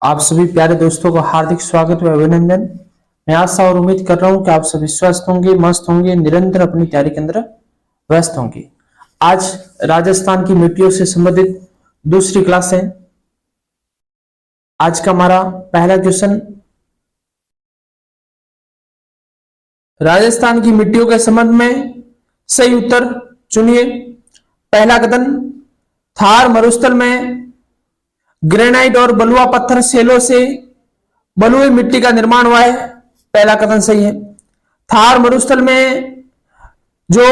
आप सभी प्यारे दोस्तों को हार्दिक स्वागत व अभिनंदन। मैं आशा और उम्मीद कर रहा हूं कि आप सभी स्वस्थ होंगे, मस्त होंगे, निरंतर अपनी तैयारी के अंदर व्यस्त होंगे। आज राजस्थान की मिट्टियों से संबंधित दूसरी क्लास है। आज का हमारा पहला क्वेश्चन राजस्थान की मिट्टियों के संबंध में सही उत्तर चुनिए। पहला कथन, थार मरुस्थल में ग्रेनाइट और बलुआ पत्थर सेलों से बलुई मिट्टी का निर्माण हुआ है। पहला कथन सही है। थार मरुस्थल में जो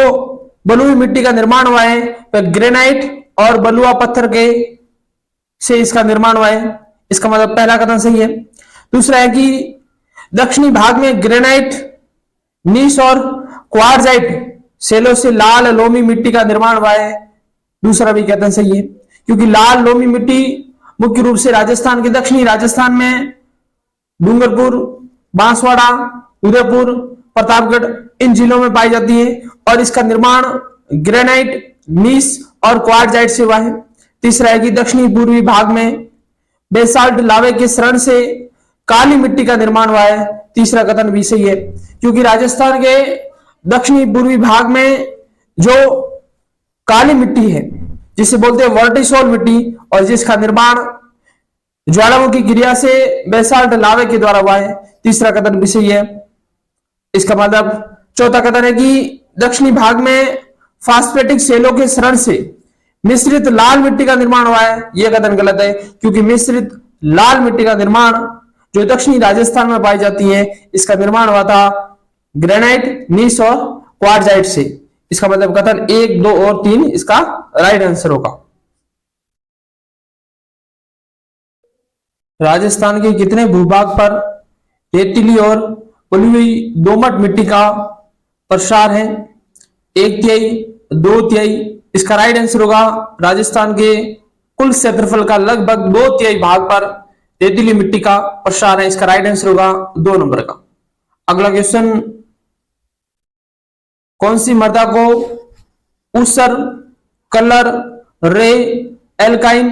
बलुई मिट्टी का निर्माण हुआ है वह ग्रेनाइट और बलुआ पत्थर के से इसका निर्माण हुआ है। इसका मतलब पहला कथन सही है। दूसरा है कि दक्षिणी भाग में ग्रेनाइट, नीस और क्वार्जाइट सेलों से लाल लोमी मिट्टी का निर्माण हुआ है। दूसरा भी कथन सही है, क्योंकि लाल लोमी मिट्टी मुख्य रूप से राजस्थान के दक्षिणी राजस्थान में डूंगरपुर, बांसवाड़ा, उदयपुर, प्रतापगढ़ इन जिलों में पाई जाती है और इसका निर्माण ग्रेनाइट, नीस और क्वार्जाइट से हुआ है। तीसरा है कि दक्षिणी पूर्वी भाग में बेसाल्ट लावे के शरण से काली मिट्टी का निर्माण हुआ है। तीसरा कथन भी सही है, क्योंकि राजस्थान के दक्षिणी पूर्वी भाग में जो काली मिट्टी है जिसे बोलते हैं वर्टिसोल मिट्टी, और जिसका निर्माण ज्वालामुखी क्रिया से बेसाल्ट लावे के द्वारा हुआ है। तीसरा कथन भी सही है। इसका मतलब चौथा कथन है कि दक्षिणी भाग में फास्फेटिक सेलों के शरण से मिश्रित लाल मिट्टी का निर्माण हुआ है। यह कथन गलत है, क्योंकि मिश्रित लाल मिट्टी का निर्माण जो दक्षिणी राजस्थान में पाई जाती है इसका निर्माण हुआ था ग्रेनाइट, नीस और क्वार्जाइट से। इसका मतलब कथन 1, 2 और 3 इसका राइट आंसर होगा। राजस्थान के कितने भूभाग पर रेतीली और बलुई दोमट मिट्टी का प्रसार है? 1/3, 2/3। इसका राइट आंसर होगा राजस्थान के कुल क्षेत्रफल का लगभग 2/3 भाग पर रेतीली मिट्टी का प्रसार है। इसका राइट आंसर होगा 2 नंबर का। अगला क्वेश्चन, कौन सी मृदा को ऊसर, कलर, रे, एल्काइन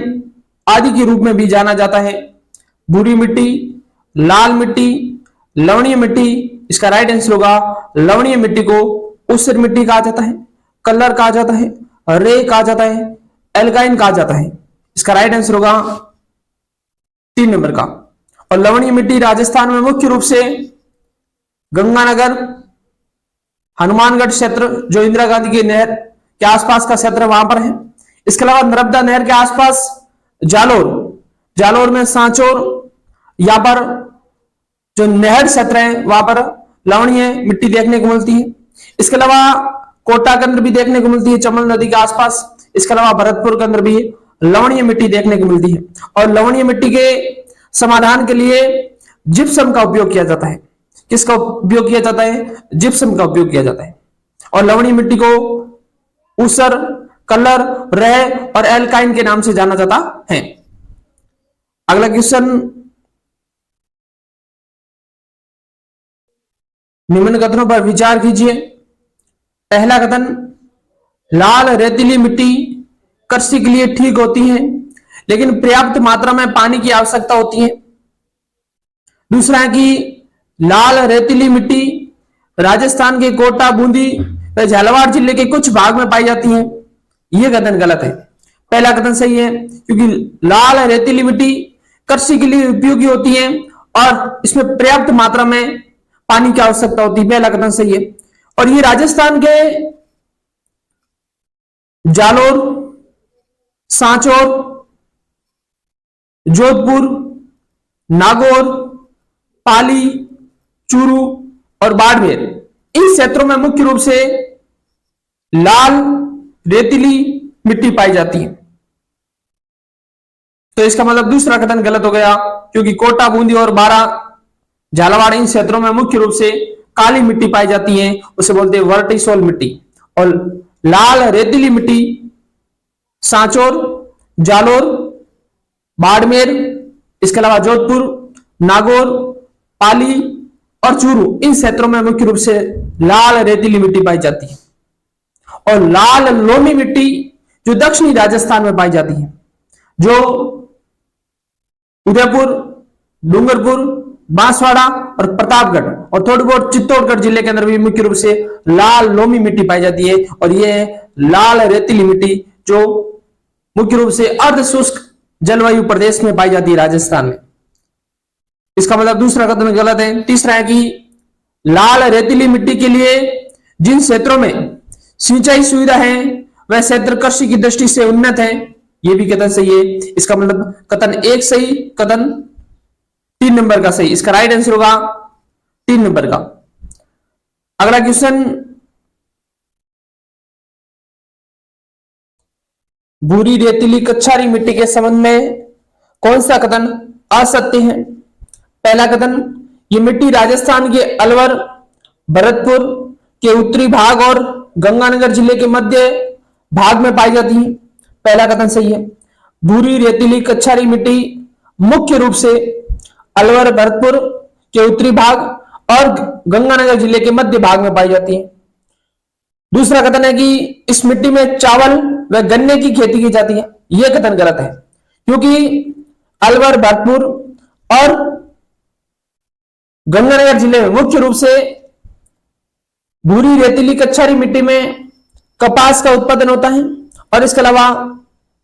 आदि के रूप में भी जाना जाता है? भूरी मिट्टी, लाल मिट्टी, लवणीय मिट्टी। इसका राइट आंसर होगा लवणीय मिट्टी को ऊसर मिट्टी कहा जाता है, कलर कहा जाता है, रे कहा जाता है, एल्काइन कहा जाता है। इसका राइट आंसर होगा 3 नंबर का। और लवणीय मिट्टी राजस्थान में मुख्य रूप से गंगानगर, हनुमानगढ़ क्षेत्र जो इंदिरा गांधी की नहर के आसपास का क्षेत्र वहां पर है। इसके अलावा नर्मदा नहर के आसपास जालोर में सांचौर, यहां पर जो नहर क्षेत्र है वहां पर लवणीय मिट्टी देखने को मिलती है। इसके अलावा कोटा के अंदर भी देखने को मिलती है, चमन नदी के आसपास। इसके अलावा भरतपुर के अंदर भी लवणीय मिट्टी देखने को मिलती है। और लवणीय मिट्टी के समाधान के लिए जिप्सम का उपयोग किया जाता है। किसका उपयोग किया जाता है? जिप्सम का उपयोग किया जाता है। और लवणीय मिट्टी को ऊसर, कलर, रेह और एल्काइन के नाम से जाना जाता है। अगला क्वेश्चन, निम्न कथनों पर विचार कीजिए। पहला कथन, लाल रेतीली मिट्टी कृषि के लिए ठीक होती है लेकिन पर्याप्त मात्रा में पानी की आवश्यकता होती है। दूसरा है कि लाल रेतीली मिट्टी राजस्थान के कोटा, बूंदी व झालावाड़ जिले के कुछ भाग में पाई जाती है। यह कथन गलत है। पहला कथन सही है, क्योंकि लाल रेतीली मिट्टी कृषि के लिए उपयोगी होती है और इसमें पर्याप्त मात्रा में पानी की आवश्यकता होती है। पहला कथन सही है। और ये राजस्थान के जालोर, सांचौर, जोधपुर, नागौर, पाली, चूरू और बाड़मेर इन क्षेत्रों में मुख्य रूप से लाल रेतीली मिट्टी पाई जाती है। तो इसका मतलब दूसरा कथन गलत हो गया, क्योंकि कोटा, बूंदी और बारा, झालावाड़ इन क्षेत्रों में मुख्य रूप से काली मिट्टी पाई जाती है, उसे बोलते हैं वर्टिसोल मिट्टी। और लाल रेतीली मिट्टी सांचौर, जालोर, बाड़मेर, इसके अलावा जोधपुर, नागौर, पाली और चूरू इन क्षेत्रों में मुख्य रूप से लाल रेतीली मिट्टी पाई जाती है। और लाल लोमी मिट्टी जो दक्षिणी राजस्थान में पाई जाती है, जो उदयपुर, डूंगरपुर, बांसवाड़ा और प्रतापगढ़ और थोड़ी बहुत चित्तौड़गढ़ जिले के अंदर भी मुख्य रूप से लाल लोमी मिट्टी पाई जाती है। और ये लाल रेतीली मिट्टी जो मुख्य रूप से अर्ध शुष्क जलवायु प्रदेश में पाई जाती है राजस्थान में। इसका मतलब दूसरा कथन गलत है। तीसरा है कि लाल रेतीली मिट्टी के लिए जिन क्षेत्रों में सिंचाई सुविधा है वह क्षेत्र कृषि की दृष्टि से उन्नत है, यह भी कथन सही है। इसका मतलब कथन एक सही, कथन 3 नंबर का सही। इसका राइट आंसर होगा 3 नंबर का। अगला क्वेश्चन, भूरी रेतीली कच्छारी मिट्टी के संबंध में कौन सा कथन असत्य है? पहला कथन, ये मिट्टी राजस्थान के अलवर, भरतपुर के उत्तरी भाग और गंगानगर जिले के मध्य भाग में पाई जाती है। पहला कथन सही है। भूरी रेतीली कच्छारी मिट्टी मुख्य रूप से अलवर, भरतपुर के उत्तरी भाग और गंगानगर जिले के मध्य भाग में पाई जाती है। दूसरा कथन है कि इस मिट्टी में चावल व गन्ने की खेती की जाती है, यह कथन गलत है, क्योंकि अलवर, भरतपुर और गंगानगर जिले में मुख्य रूप से भूरी रेतीली कच्छारी मिट्टी में कपास का उत्पादन होता है और इसके अलावा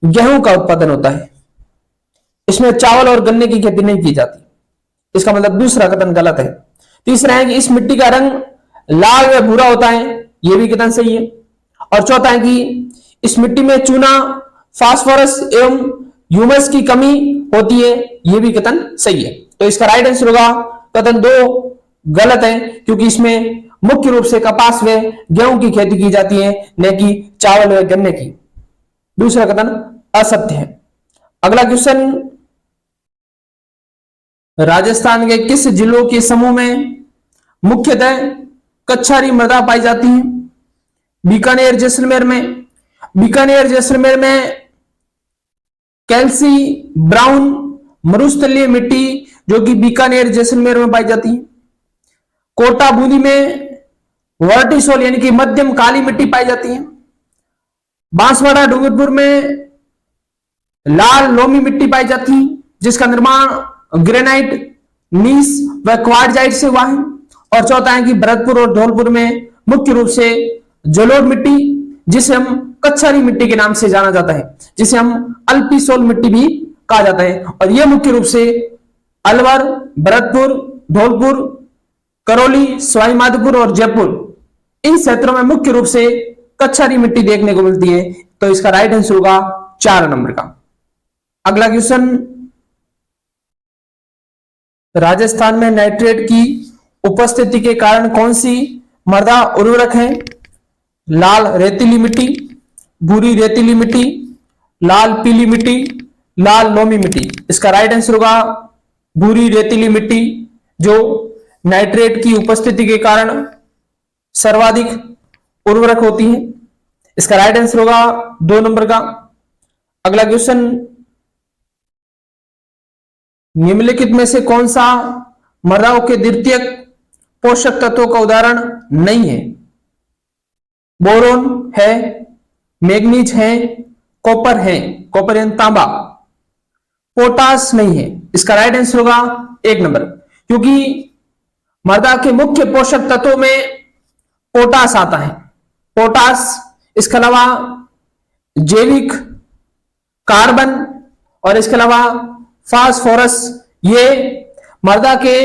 गेहूं का उत्पादन होता है। इसमें चावल और गन्ने की खेती नहीं की जाती। इसका मतलब दूसरा कथन गलत है। तीसरा है कि इस मिट्टी का रंग लाल व भूरा होता है, यह भी कथन सही है। और चौथा है कि इस मिट्टी में चूना, फास्फोरस एवं ह्यूमस की कमी होती है, यह भी कथन सही है। तो इसका राइट आंसर होगा कथन 2 गलत है, क्योंकि इसमें मुख्य रूप से कपास व गेहूं की खेती की जाती है, न कि चावल व गन्ने की। दूसरा कथन असत्य है। अगला क्वेश्चन, राजस्थान के किस जिलों के समूह में मुख्यतः कच्छारी मृदा पाई जाती है? बीकानेर, जैसलमेर में। बीकानेर, जैसलमेर में कैल्सी ब्राउन मरुस्थलीय मिट्टी जो कि बीकानेर, जैसलमेर में पाई जाती है। कोटा, बूंदी में वर्टिसोल यानी कि मध्यम काली मिट्टी पाई जाती है। बांसवाड़ा, डूंगरपुर में लाल लोमी मिट्टी पाई जाती है, जिसका निर्माण ग्रेनाइट, नीस व क्वार्जाइट से हुआ है। और चौथा है कि भरतपुर और धौलपुर में मुख्य रूप से जलोढ़ मिट्टी, जिसे हम कच्छारी मिट्टी के नाम से जाना जाता है, जिसे हम अल्पीसोल मिट्टी भी कहा जाता है। और यह मुख्य रूप से अलवर, भरतपुर, धौलपुर, करौली, सवाई माधोपुर और जयपुर, इन क्षेत्रों में मुख्य रूप से कच्छारी मिट्टी देखने को मिलती है। तो इसका राइट आंसर होगा 4 नंबर का। अगला क्वेश्चन, राजस्थान में नाइट्रेट की उपस्थिति के कारण कौन सी मृदा उर्वरक है? लाल रेतीली मिट्टी, भूरी रेतीली मिट्टी, लाल पीली मिट्टी, लाल लोमी मिट्टी। इसका राइट आंसर होगा भूरी रेतीली मिट्टी, जो नाइट्रेट की उपस्थिति के कारण सर्वाधिक उर्वरक होती है। इसका राइट आंसर होगा 2 नंबर का। अगला क्वेश्चन, निम्नलिखित में से कौन सा मृदाओं के द्वितीयक पोषक तत्वों का उदाहरण नहीं है? बोरोन है, मैग्नीज है, कॉपर है, कॉपर यानी तांबा, पोटास नहीं है। इसका राइट आंसर होगा 1 नंबर, क्योंकि मृदा के मुख्य पोषक तत्वों में पोटास आता है। पोटास, इसके अलावा जैविक कार्बन और इसके अलावा फास्फोरस, ये मृदा के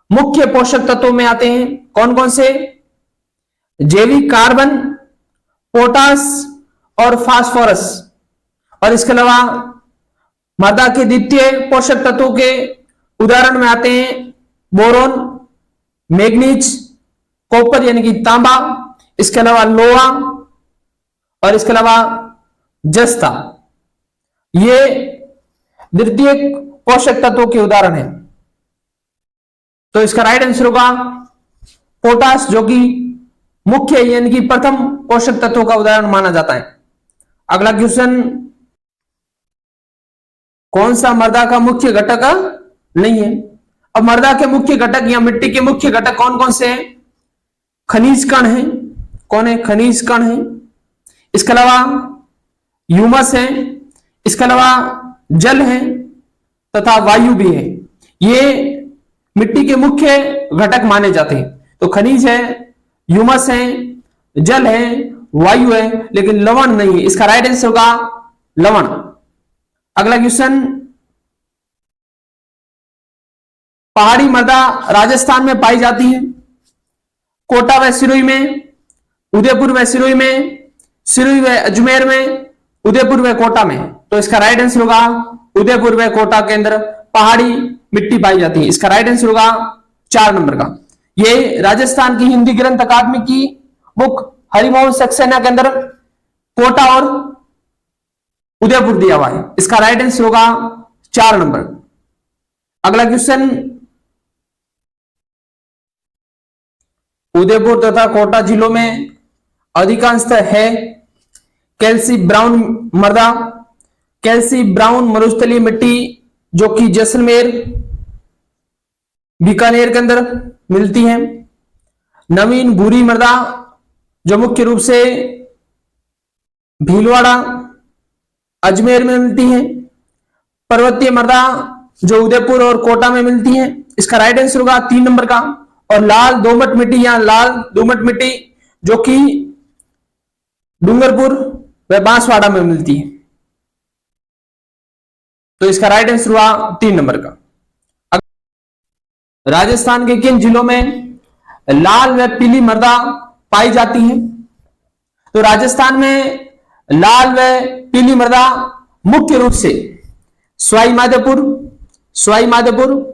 मुख्य पोषक तत्वों में आते हैं। कौन कौन से? जैविक कार्बन, पोटास और फास्फोरस। और इसके अलावा मृदा के द्वितीय पोषक तत्वों के उदाहरण में आते हैं बोरोन, मैग्नीज, कॉपर यानी कि तांबा, इसके अलावा लोहा और इसके अलावा जस्ता। ये द्वितीय पोषक तत्वों के उदाहरण हैं। तो इसका राइट आंसर होगा पोटास, जो कि मुख्य यानी कि प्रथम पोषक तत्वों का उदाहरण माना जाता है। अगला क्वेश्चन, कौन सा मृदा का मुख्य घटक नहीं है? अब मृदा के मुख्य घटक या मिट्टी के मुख्य घटक कौन कौन से हैं? खनिज कण है। कौन है? खनिज कण है। इसके अलावा ह्यूमस है, इसके अलावा जल है तथा वायु भी है। ये मिट्टी के मुख्य घटक माने जाते हैं। तो खनिज है, ह्यूमस है, जल है, वायु है, लेकिन लवण नहीं है। इसका राइट आंसर होगा लवण। अगला क्वेश्चन, पहाड़ी मृदा राजस्थान में पाई जाती है। कोटा व सिरोही में, उदयपुर व सिरोही में, सिरोही व अजमेर में, उदयपुर व कोटा में। तो इसका राइट आंसर होगा उदयपुर व कोटा के अंदर पहाड़ी मिट्टी पाई जाती है। इसका राइट आंसर होगा 4 नंबर का। ये राजस्थान की हिंदी ग्रंथ अकादमी की बुक हरिमोहन सक्सेना के अंदर कोटा और उदयपुर दिया हुआ है। इसका राइट आंसर होगा 4 नंबर। अगला क्वेश्चन, उदयपुर तथा कोटा जिलों में अधिकांशतः है कैल्सी ब्राउन मृदा, कैल्सी ब्राउन मरुस्थलीय मिट्टी जो कि जैसलमेर, बीकानेर के अंदर मिलती है। नवीन भूरी मृदा जो मुख्य रूप से भीलवाड़ा, अजमेर में मिलती है। पर्वतीय मृदा जो उदयपुर और कोटा में मिलती है। इसका राइट आंसर होगा 3 नंबर का। और लाल दोमट मिट्टी या लाल दोमट मिट्टी जो कि डूंगरपुर व बांसवाड़ा में मिलती है। तो इसका राइट आंसर हुआ 3 नंबर का। राजस्थान के किन जिलों में लाल व पीली मृदा पाई जाती है? तो राजस्थान में लाल व पीली मृदा मुख्य रूप से सवाई माधोपुर,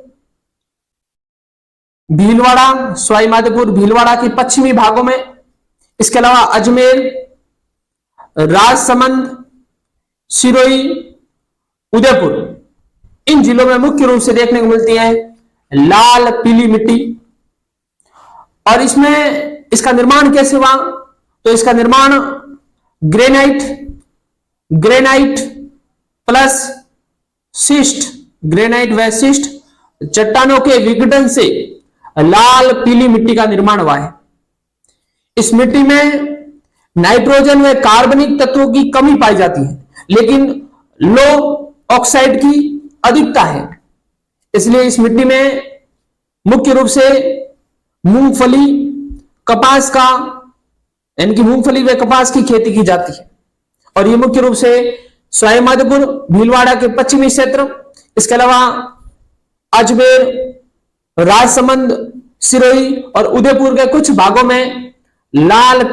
भीलवाड़ा, सवाई माधोपुर भीलवाड़ा के पश्चिमी भागों में, इसके अलावा अजमेर, राजसमंद, सिरोही, उदयपुर, इन जिलों में मुख्य रूप से देखने को मिलती है लाल पीली मिट्टी। और इसमें इसका निर्माण कैसे हुआ? तो इसका निर्माण ग्रेनाइट प्लस शिस्ट, ग्रेनाइट व शिस्ट चट्टानों के विघटन से लाल पीली मिट्टी का निर्माण हुआ है। इस मिट्टी में नाइट्रोजन व कार्बनिक तत्वों की कमी पाई जाती है, लेकिन लो ऑक्साइड की अधिकता है। इसलिए इस मिट्टी में मुख्य रूप से मूंगफली, कपास का, यानी कि मूंगफली व कपास की खेती की जाती है। और ये मुख्य रूप से सवाई माधोपुर भीलवाड़ा के पश्चिमी क्षेत्र, इसके अलावा अजमेर, राजसमंद, सिरोही और उदयपुर के कुछ भागों में लाल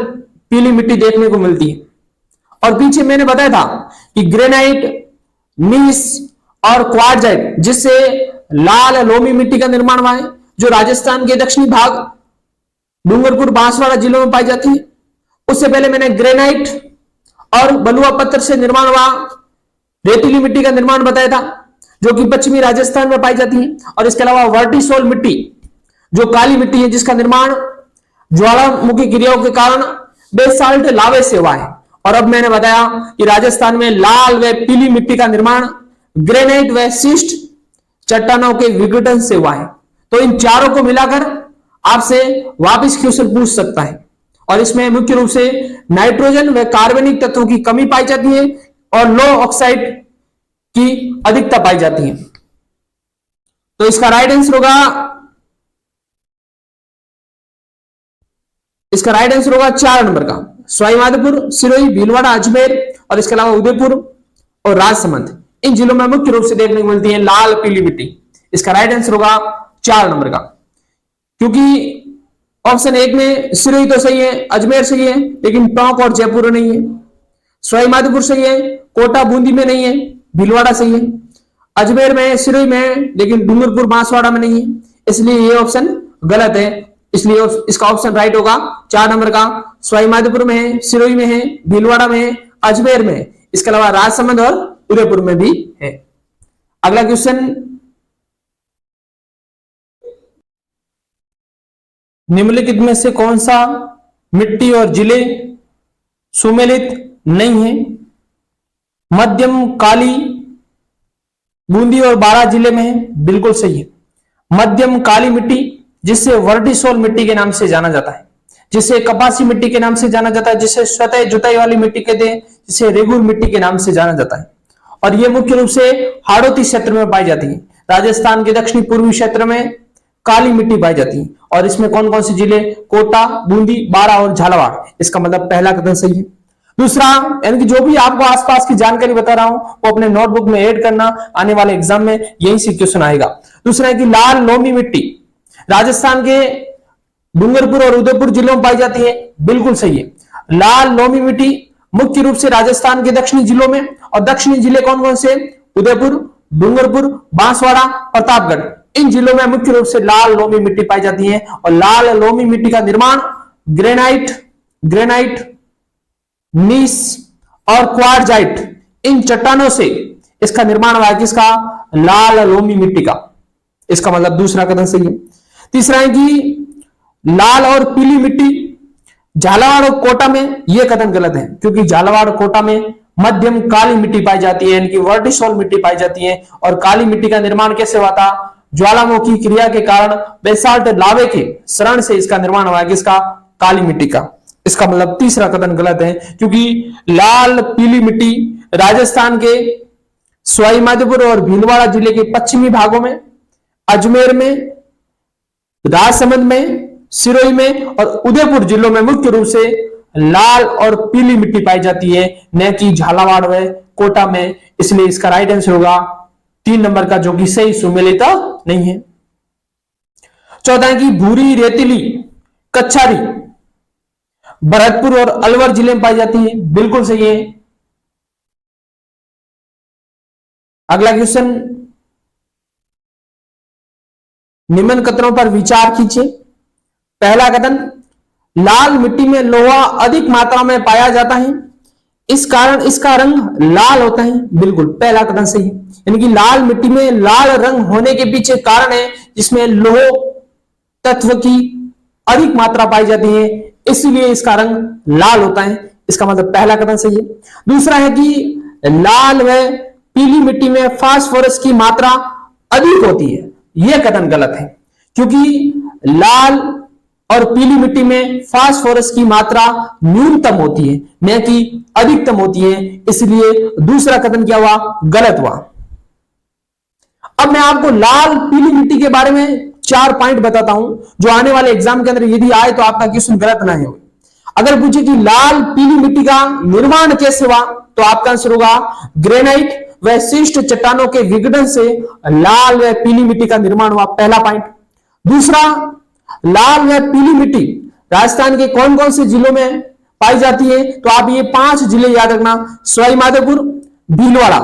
पीली मिट्टी देखने को मिलती है। और पीछे मैंने बताया था कि ग्रेनाइट, नीस और क्वार्टजाइट जिससे लाल लोमी मिट्टी का निर्माण हुआ है, जो राजस्थान के दक्षिणी भाग डूंगरपुर, बांसवाड़ा जिलों में पाई जाती है। उससे पहले मैंने ग्रेनाइट और बलुआ पत्थर से निर्माण हुआ रेतीली मिट्टी का निर्माण बताया था, जो कि पश्चिमी राजस्थान में पाई जाती है। और इसके अलावा वर्टिसोल मिट्टी जो काली मिट्टी है, जिसका निर्माण ज्वालामुखी क्रियाओं के कारण बेसाल्ट लावे से हुआ है। और अब मैंने बताया कि राजस्थान में लाल व पीली मिट्टी का निर्माण ग्रेनाइट व शिस्ट चट्टानों के विघटन से हुआ है। तो इन चारों को मिलाकर आपसे वापस क्वेश्चन पूछ सकता है। और इसमें मुख्य रूप से नाइट्रोजन व कार्बनिक तत्वों की कमी पाई जाती है और लो ऑक्साइड की अधिकता पाई जाती है। तो इसका राइट आंसर होगा, इसका राइट आंसर होगा 4 नंबर का। सवाई माधोपुर, सिरोही, भीलवाड़ा, अजमेर और इसके अलावा उदयपुर और राजसमंद, इन जिलों में मुख्य रूप से देखने को मिलती है लाल पीली मिट्टी। इसका राइट आंसर होगा 4 नंबर का। क्योंकि ऑप्शन 1 में सिरोही तो सही है, अजमेर सही है, लेकिन टोंक और जयपुर नहीं है। सवाई माधोपुर सही है, कोटा बूंदी में नहीं है, भीलवाड़ा सही है, अजमेर में, सिरोही में, लेकिन डूंगरपुर बांसवाड़ा में नहीं है। इसलिए ये ऑप्शन गलत है। इसलिए इसका ऑप्शन राइट होगा 4 नंबर का। सवाई माधोपुर में है, सिरोही में है, भीलवाड़ा में है, अजमेर में है, इसके अलावा राजसमंद और उदयपुर में भी है। अगला क्वेश्चन, निम्नलिखित में से कौन सा मिट्टी और जिले सुमेलित नहीं है? मध्यम काली बूंदी और बारां जिले में है, बिल्कुल सही है। मध्यम काली मिट्टी जिसे वर्टिसोल मिट्टी के नाम से जाना जाता है, जिसे कपासी मिट्टी के नाम से जाना जाता है, जिसे स्वतः जुताई वाली मिट्टी कहते हैं, जिसे रेगुर मिट्टी के नाम से जाना जाता है। और यह मुख्य रूप से हाड़ौती क्षेत्र में पाई जाती है, राजस्थान के दक्षिणी पूर्वी क्षेत्र में काली मिट्टी पाई जाती है। और इसमें कौन कौन से जिले? कोटा, बूंदी, बारा और झालावाड़। इसका मतलब पहला कथन सही है। दूसरा, यानी कि जो भी आपको आसपास की जानकारी बता रहा हूं वो अपने नोटबुक में ऐड करना, आने वाले एग्जाम में यही से क्वेश्चन आएगा। दूसरा है कि लाल लोमी मिट्टी राजस्थान के डूंगरपुर और उदयपुर जिलों में पाई जाती है। बिल्कुल सही है। लाल लोमी मिट्टी मुख्य रूप से राजस्थान के दक्षिणी जिलों में, और दक्षिणी जिले कौन कौन से? उदयपुर, डूंगरपुर, बांसवाड़ा, प्रतापगढ़। इन जिलों में मुख्य रूप से लाल लोमी मिट्टी पाई जाती है। और लाल लोमी मिट्टी का निर्माण ग्रेनाइट, नीस और क्वार्जाइट, इन चट्टानों से इसका निर्माण हुआ है। किसका? लाल लोमी मिट्टी का। इसका मतलब दूसरा कथन सही है। तीसरा है कि लाल और पीली मिट्टी झालावाड़ और कोटा में, यह कथन गलत है, क्योंकि झालावाड़ और कोटा में मध्यम काली मिट्टी पाई जाती है, यानी कि वर्टिसोल मिट्टी पाई जाती है। और काली मिट्टी का निर्माण कैसे हुआ था? ज्वालामुखी क्रिया के कारण बेसाल्ट लावे के शरण से इसका निर्माण हुआ है। किसका? काली मिट्टी का। इसका मतलब तीसरा कथन गलत है, क्योंकि लाल पीली मिट्टी राजस्थान के सवाई माधोपुर और भीलवाड़ा जिले के पश्चिमी भागों में, अजमेर में, राजसमंद में, सिरोही में और उदयपुर जिलों में मुख्य रूप से लाल और पीली मिट्टी पाई जाती है, न कि झालावाड़ व कोटा में। इसलिए इसका राइट आंसर होगा 3 नंबर का, जो कि सही सुमेलित नहीं है। चौथा है कि भूरी रेतीली कच्छारी भरतपुर और अलवर जिले में पाई जाती है। बिल्कुल सही है। अगला क्वेश्चन, निम्न कथनों पर विचार कीजिए। पहला कथन, लाल मिट्टी में लोहा अधिक मात्रा में पाया जाता है, इस कारण इसका रंग लाल होता है। बिल्कुल पहला कथन सही है। यानी कि लाल मिट्टी में लाल रंग होने के पीछे कारण है जिसमें लोह तत्व की अधिक मात्रा पाई जाती है, इसलिए इसका रंग लाल होता है। इसका मतलब पहला कथन सही है। दूसरा है कि लाल व पीली मिट्टी में फास्फोरस की मात्रा अधिक होती है, यह कथन गलत है, क्योंकि लाल और पीली मिट्टी में फास्फोरस की मात्रा न्यूनतम होती है, न कि अधिकतम होती है। इसलिए दूसरा कथन क्या हुआ? गलत हुआ। अब मैं आपको लाल पीली मिट्टी के बारे में 4 पॉइंट बताता हूं, जो आने वाले एग्जाम के अंदर यदि आए तो आपका क्वेश्चन गलत ना हो। अगर पूछे कि लाल पीली मिट्टी का निर्माण कैसे हुआ, तो आपका आंसर होगा ग्रेनाइट व शिष्ट चट्टानों के विघटन से लाल व पीली मिट्टी का निर्माण हुआ। पहला पॉइंट। दूसरा, लाल व पीली मिट्टी राजस्थान के कौन कौन से जिलों में पाई जाती है? तो आप ये 5 जिले याद रखना, सवाई माधोपुर, भीलवाड़ा,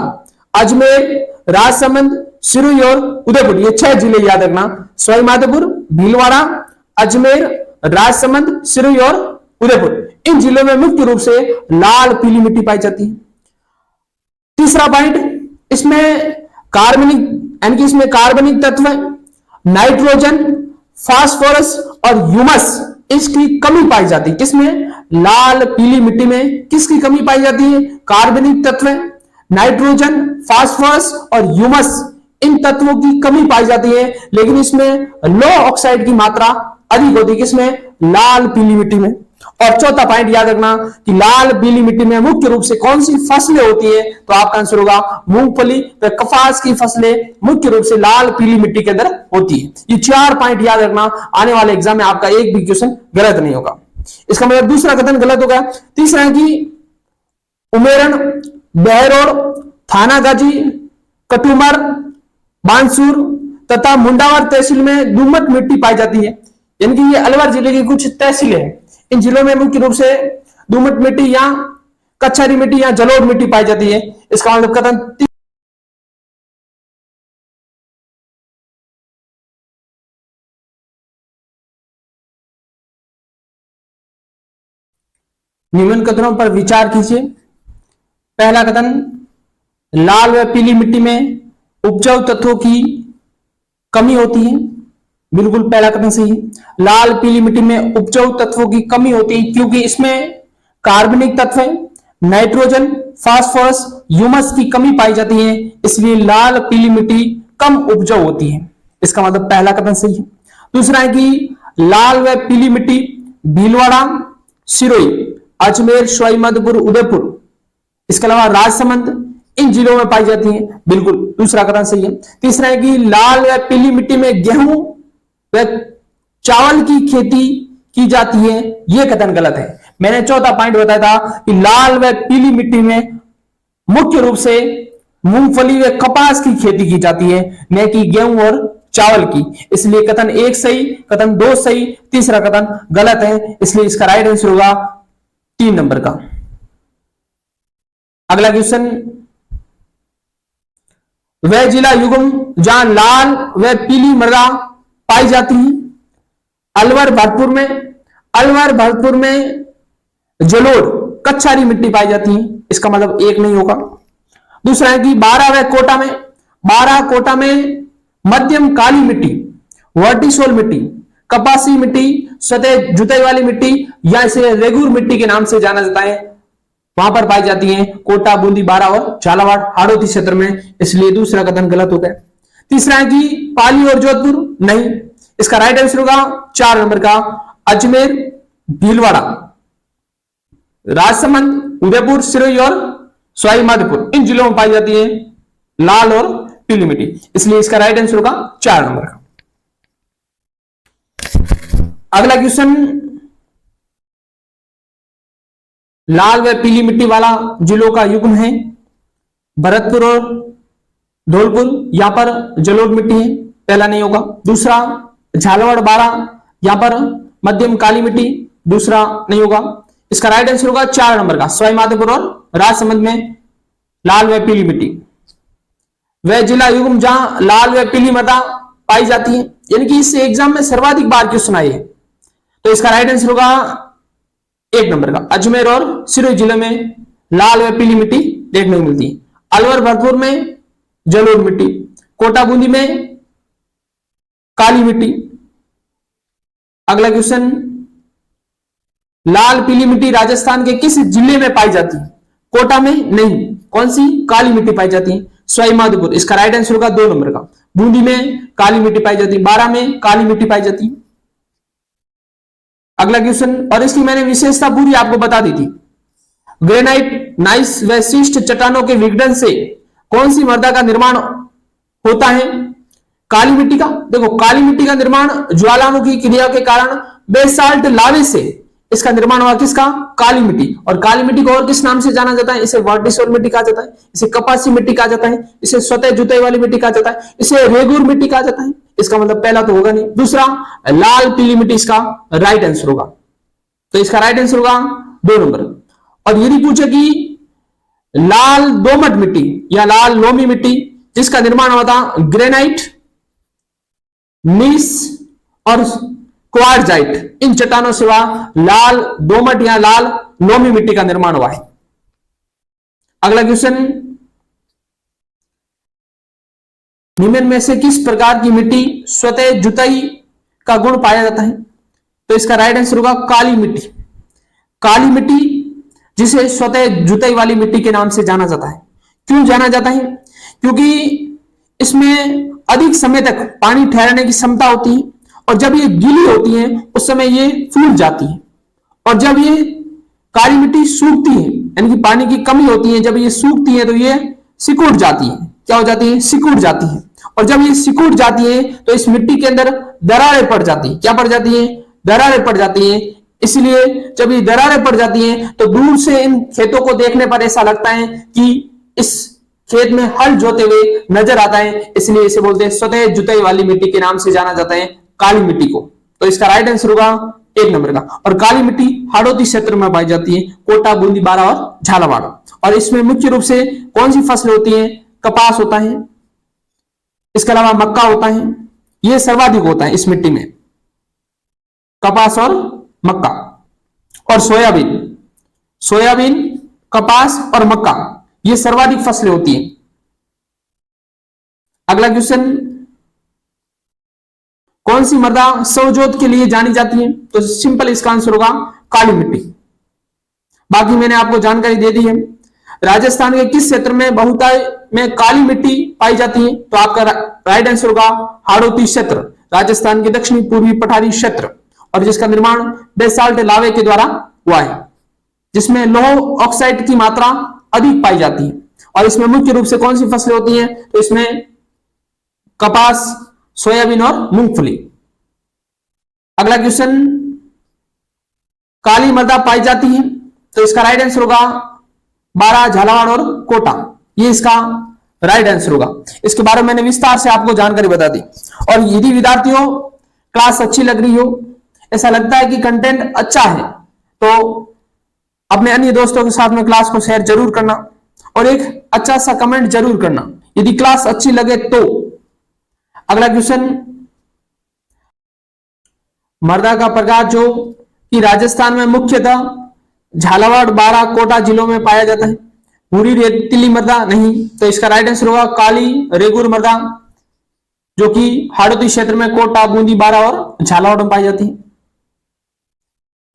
अजमेर, राजसमंद, सिरोही और उदयपुर। ये 6 जिले याद रखना, सवाई माधोपुर, भीलवाड़ा, अजमेर, राजसमंद, सिरोही और उदयपुर। इन जिलों में मुख्य रूप से लाल पीली मिट्टी पाई जाती है। तीसरा पॉइंट, इसमें कार्बनिक, यानी कि इसमें कार्बनिक तत्व, नाइट्रोजन, फास्फोरस और ह्यूमस, इसकी कमी पाई जाती है। किसमें? लाल पीली मिट्टी में किसकी कमी पाई जाती है? कार्बनिक तत्व, नाइट्रोजन, फास्फोरस और ह्यूमस, इन तत्वों की कमी पाई जाती है। लेकिन इसमें लो ऑक्साइड की मात्रा अधिक होती है। किसमें? लाल पीली मिट्टी में। और चौथा पॉइंट याद रखना कि लाल पीली मिट्टी में मुख्य रूप से कौन सी फसलें होती है? तो आपका आंसर होगा मूंगफली व कपास की फसलें मुख्य रूप से लाल पीली मिट्टी के अंदर होती है। ये 4 पॉइंट याद रखना, आने वाले एग्जाम में आपका एक भी क्वेश्चन गलत नहीं होगा। इसका मतलब दूसरा कथन गलत होगा। तीसरा है कि उमेरन, बहरोड, थानागाजी, कटुमर, बांसुर तथा मुंडावर तहसील में दोमट मिट्टी पाई जाती है। यानी कि ये अलवर जिले की कुछ तहसीलें हैं, इन जिलों में मुख्य रूप से दोमट मिट्टी या कच्छारी मिट्टी या जलोढ़ मिट्टी पाई जाती है। इसका मतलब कथन निम्न कथनों पर विचार कीजिए। पहला कथन, लाल व पीली मिट्टी में उपजाऊ तत्वों की कमी होती है। बिल्कुल पहला कथन सही है। लाल पीली मिट्टी में उपजाऊ तत्वों की कमी होती है क्योंकि इसमें कार्बनिक तत्व, नाइट्रोजन, फास्फोरस, ह्यूमस की कमी पाई जाती है, इसलिए लाल पीली मिट्टी कम उपजाऊ होती है। इसका मतलब पहला कथन सही है। दूसरा है कि लाल व पीली मिट्टी भीलवाड़ा, सिरोही, अजमेर, सवाई माधोपुर, उदयपुर, इसके अलावा राजसमंद, इन जिलों में पाई जाती हैं। बिल्कुल दूसरा कथन सही है। तीसरा है कि लाल व पीली मिट्टी में गेहूं व चावल की खेती की जाती है, यह कथन गलत है। मैंने चौथा पॉइंट बताया था कि लाल व पीली मिट्टी में मुख्य रूप से मूंगफली व कपास की खेती की जाती है, न कि गेहूं और चावल की। इसलिए कथन 1 सही, कथन 2 सही, तीसरा कथन गलत है। इसलिए इसका राइट आंसर होगा 3 नंबर का। अगला क्वेश्चन, वह जिला युग्म जहां लाल व पीली मृदा पाई जाती है। अलवर भरतपुर में, अलवर भरतपुर में जलोढ़ कच्छारी मिट्टी पाई जाती है, इसका मतलब 1 नहीं होगा। दूसरा है कि 12 व कोटा में, 12 कोटा में मध्यम काली मिट्टी, वर्टिसोल मिट्टी, कपासी मिट्टी, सतह जुताई वाली मिट्टी या इसे रेगुर मिट्टी के नाम से जाना जाता है, वहां पर पाई जाती है कोटा, बूंदी, बारा और झालावाड़ हाड़ौती क्षेत्र में। इसलिए दूसरा कथन गलत हो गया। तीसरा है कि पाली और जोधपुर, नहीं, इसका राइट आंसर होगा 4 नंबर का अजमेर, भीलवाड़ा, राजसमंद, उदयपुर, सिरोही और सवाई माधोपुर, इन जिलों में पाई जाती है लाल और पीली मिट्टी। इसलिए इसका राइट आंसर होगा 4 नंबर का। अगला क्वेश्चन, लाल व पीली मिट्टी वाला जिलों का युग्म है भरतपुर और धौलपुर, यहां पर जलोढ़ मिट्टी है, पहला नहीं होगा। दूसरा झालावाड़, बारा, यहां पर मध्यम काली मिट्टी, दूसरा नहीं होगा। इसका राइट आंसर होगा 4 नंबर का सवाई माधोपुर और राजसमंद में लाल व पीली मिट्टी। वह जिला युग्म जहां लाल व पीली मृदा पाई जाती है, यानी कि इस एग्जाम में सर्वाधिक बार क्वेश्चन आए, तो इसका राइट आंसर होगा 1 नंबर का अजमेर और सिरोही जिले में लाल व पीली मिट्टी देखने को मिलती है। अलवर भरतपुर में जलोढ़ मिट्टी, कोटा बूंदी में काली मिट्टी। अगला क्वेश्चन, लाल पीली मिट्टी राजस्थान के किस जिले में पाई जाती है? कोटा में नहीं, कौन सी? काली मिट्टी पाई जाती है सवाई माधोपुर, इसका राइट आंसर होगा 2 नंबर का। बूंदी में काली मिट्टी पाई जाती है, बारा में काली मिट्टी पाई जाती है। अगला क्वेश्चन, और इसकी मैंने विशेषता पूरी आपको बता दी थी। ग्रेनाइट, नाइस व शिष्ट चट्टानों के विघटन से कौन सी मृदा का निर्माण होता है? काली मिट्टी का। देखो, काली मिट्टी का निर्माण ज्वालामुखी क्रिया के कारण बेसाल्ट लावे से इसका निर्माण हुआ, किसका? काली मिट्टी। और काली मिट्टी को और किस नाम से जाना जाता है? इसे वर्टिसोल मिट्टी कहा जाता है, इसे कपासी मिट्टी कहा जाता है, इसे स्वतः जुताई वाली मिट्टी कहा जाता है, इसे रेगुर मिट्टी कहा जाता है। इसका मतलब पहला तो होगा नहीं। दूसरा लाल पीली मिट्टी इसका राइट आंसर होगा, तो इसका राइट आंसर होगा 2 नंबर। और यदि पूछे कि लाल दोमट मिट्टी या लाल लोमी मिट्टी जिसका निर्माण हुआ था ग्रेनाइट, नीस और क्वार्जाइट, इन चट्टानों से लाल दोमट या लाल लोमी मिट्टी का निर्माण हुआ है। अगला क्वेश्चन, निम्न में से किस प्रकार की मिट्टी स्वतः जुताई का गुण पाया जाता है? तो इसका राइट आंसर होगा काली मिट्टी। काली मिट्टी जिसे स्वतः जुताई वाली मिट्टी के नाम से जाना जाता है। क्यों जाना जाता है? क्योंकि इसमें अधिक समय तक पानी ठहरने की क्षमता होती है, और जब ये गीली होती है उस समय ये फूल जाती है, और जब ये काली मिट्टी सूखती है, यानी कि पानी की कमी होती है, जब ये सूखती है तो ये सिकुड़ जाती है। क्या हो जाती है? सिकुड़ जाती है। और जब ये सिकुड़ जाती है तो इस मिट्टी के अंदर दरारें पड़ जाती है। क्या पड़ जाती है? दरारें पड़ जाती है। इसलिए जब ये दरारें पड़ जाती हैं तो दूर से इन खेतों को देखने पर ऐसा लगता है कि इस खेत में हल जोते हुए नजर आता है, इसलिए इसे बोलते हैं स्वतः जुताई वाली मिट्टी के नाम से जाना जाता है काली मिट्टी को। तो इसका राइट आंसर होगा 1 नंबर का। और काली मिट्टी हाड़ौती क्षेत्र में पाई जाती है, कोटा, बूंदी, बारा और झालावाड़। और इसमें मुख्य रूप से कौन सी फसलें होती हैं? कपास होता है, इसके अलावा मक्का होता है, यह सर्वाधिक होता है इस मिट्टी में, कपास और मक्का। और सोयाबीन, सोयाबीन, कपास और मक्का, ये सर्वाधिक फसलें होती हैं। अगला क्वेश्चन, कौन सी मृदा सौजोत के लिए जानी जाती है? तो सिंपल इसका आंसर होगा काली मिट्टी। बाकी मैंने आपको जानकारी दे दी है। राजस्थान के किस क्षेत्र में बहुताय में काली मिट्टी पाई जाती है? तो आपका राइट आंसर होगा हाड़ौती क्षेत्र, राजस्थान के दक्षिणी पूर्वी पठारी क्षेत्र, और जिसका निर्माण बेसाल्ट लावे के द्वारा हुआ है, जिसमें लौह ऑक्साइड की मात्रा अधिक पाई जाती है। और इसमें मुख्य रूप से कौन सी फसलें होती हैं? तो इसमें कपास, सोयाबीन और मूंगफली। अगला क्वेश्चन, काली मृदा पाई जाती है, तो इसका राइट आंसर होगा बारां, झालावाड़ और कोटा, ये इसका राइट आंसर होगा। इसके बारे में मैंने विस्तार से आपको जानकारी बता दी। और यदि विद्यार्थियों क्लास अच्छी लग रही हो, ऐसा लगता है कि कंटेंट अच्छा है, तो अपने अन्य दोस्तों के साथ में क्लास को शेयर जरूर करना और एक अच्छा सा कमेंट जरूर करना यदि क्लास अच्छी लगे तो। अगला क्वेश्चन, मृदा का प्रकार जो कि राजस्थान में मुख्यतः झालावाड़, बारां, कोटा जिलों में पाया जाता है। भूरी रेतीली मृदा नहीं, तो इसका राइट आंसर होगा काली रेगुर मृदा, जो कि हाड़ौती क्षेत्र में कोटा, बूंदी, बारां और झालावाड़ में पाई जाती है।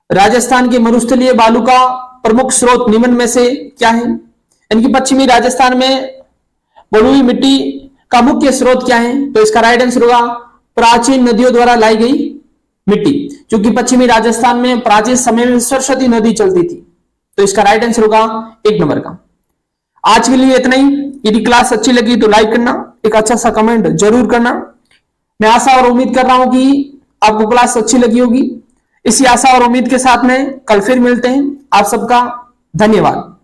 राजस्थान के मरुस्थलीय बालू का प्रमुख स्रोत निम्न में से क्या है? इनकी पश्चिमी राजस्थान में बलुई मिट्टी का मुख्य स्रोत क्या है? तो इसका राइट आंसर होगा प्राचीन नदियों द्वारा लाई गई मिट्टी, क्योंकि पश्चिमी राजस्थान में प्राचीन समय में सरस्वती नदी चलती थी, तो इसका राइट आंसर होगा 1 नंबर का। आज के लिए इतना ही। यदि क्लास अच्छी लगी तो लाइक करना, एक अच्छा सा कमेंट जरूर करना। मैं आशा और उम्मीद कर रहा हूं कि आपको क्लास अच्छी लगी होगी। इसी आशा और उम्मीद के साथ में कल फिर मिलते हैं। आप सबका धन्यवाद।